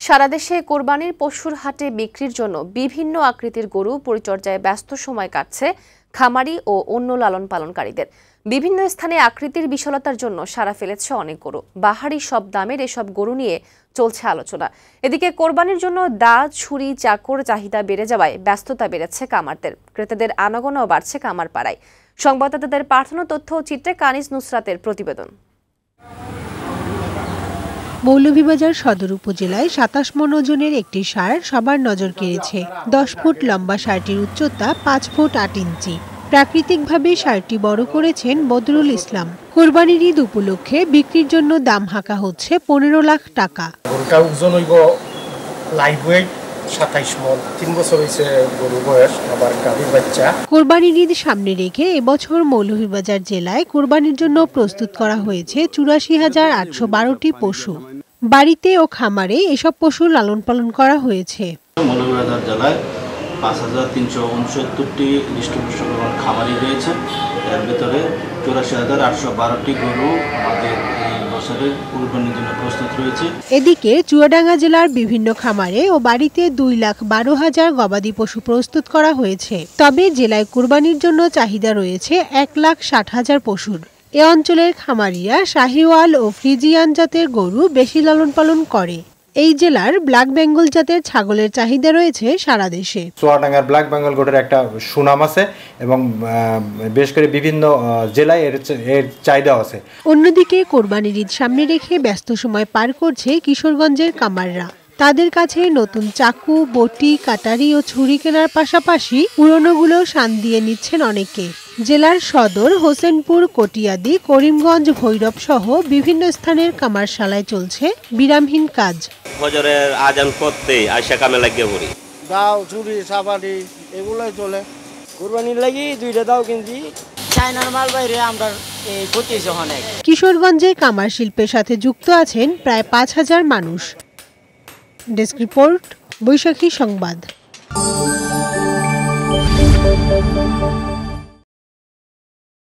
সারা দেশে কোরবানির পশুর হাটে বিক্রির জন্য বিভিন্ন আকৃতির গরু পরিচর্যায় ব্যস্ত সময় কাটছে খামারি ও অন্য লালন পালনকারীদের। বিভিন্ন স্থানে আকৃতির বিশালতার জন্য সাড়া ফেলেছে অনেক গরু। বাহারি সব দামের এসব গরু নিয়ে চলছে আলোচনা। এদিকে কোরবানির জন্য দা, ছুরি, চাকর চাহিদা বেড়ে যাওয়ায় ব্যস্ততা বেড়েছে কামারদের। ক্রেতাদের আনাগোনাও বাড়ছে কামার পাড়ায়। সংবাদদাতাদের পাঠানো তথ্য ও চিত্রে কানিজ নুসরাতের প্রতিবেদন। মৌলভীবাজার সদর উপজেলায় ২৭ মণ ওজনের একটি ষাঁড় সবার নজর কেড়েছে। ১০ ফুট লম্বা ষাঁড়টির উচ্চতা ৫ ফুট ৮ ইঞ্চি। প্রাকৃতিকভাবে ষাঁড়টি বড় করেছেন বদরুল ইসলাম। কোরবানির ঈদ উপলক্ষে বিক্রির জন্য দাম হাঁকা হচ্ছে ১৫ লাখ টাকা। ওজন হইব লাইভ ওয়েট ২৭ মণ, ৩ বছর হয়েছে গরুর বয়স, আবার গাভীর বাচ্চা। কোরবানির ঈদ সামনে রেখে এবছর মৌলভীবাজার জেলায় কোরবানির জন্য প্রস্তুত করা হয়েছে ৮৪,৮১২টি পশু। বাড়িতে ও খামারে এসব পশু লালন পালন করা হয়েছে। মৌলভীবাজার জেলায় ৫,৩৬৯টি হৃষ্টপুষ্ট খামারি রয়েছে। এর ভিতরে ৮৪,৮১২টি গরু আমাদের এই বছরের কোরবানির জন্য প্রস্তুত রয়েছে। এদিকে চুয়াডাঙ্গা জেলার বিভিন্ন খামারে ও বাড়িতে ২,১২,০০০ গবাদি পশু প্রস্তুত করা হয়েছে। তবে জেলায় কোরবানির জন্য চাহিদা রয়েছে ১,৬০,০০০ পশুর। এ অঞ্চলের খামারিরা শাহিওয়াল ও ফ্রিজিয়ান জাতের গরু বেশি লালন পালন করে। এই জেলার ব্ল্যাক বেঙ্গল জাতের ছাগলের চাহিদা রয়েছে সারা দেশে। চুয়াডাঙ্গার ব্ল্যাক বেঙ্গল গোটের একটা সুনাম আছে এবং বেশ করে বিভিন্ন জেলায় এর চাহিদা আছে। অন্যদিকে কোরবানির ঈদ সামনে রেখে ব্যস্ত সময় পার করছে কিশোরগঞ্জের কামাররা। তাদের কাছে নতুন চাকু, বটি, কাটারি ও ছুরি কেনার পাশাপাশি পুরনোগুলো শান দিয়ে নিচ্ছেন অনেকে। জেলার সদর, হোসেনপুর, কটিয়াদি, করিমগঞ্জ, ভৈরব সহ বিভিন্ন স্থানের কামারশালায় চলছে বিরামহীন কাজ। ফজরের আজান পড়তেই আয়সা কামে লাগিয়ে পড়ি। দাও, ছুরি, সাবারি এগুলোই চলে। কুরবানির লাগি 2টা দাও কিনছি। চায়নার মাল বাইরে আমরা এই ক্ষতিছে অনেক। কিশোরগঞ্জে কামার শিল্পের সাথে যুক্ত আছেন প্রায় ৫,০০০ মানুষ। ডেস্ক রিপোর্ট, বৈশাখী সংবাদ।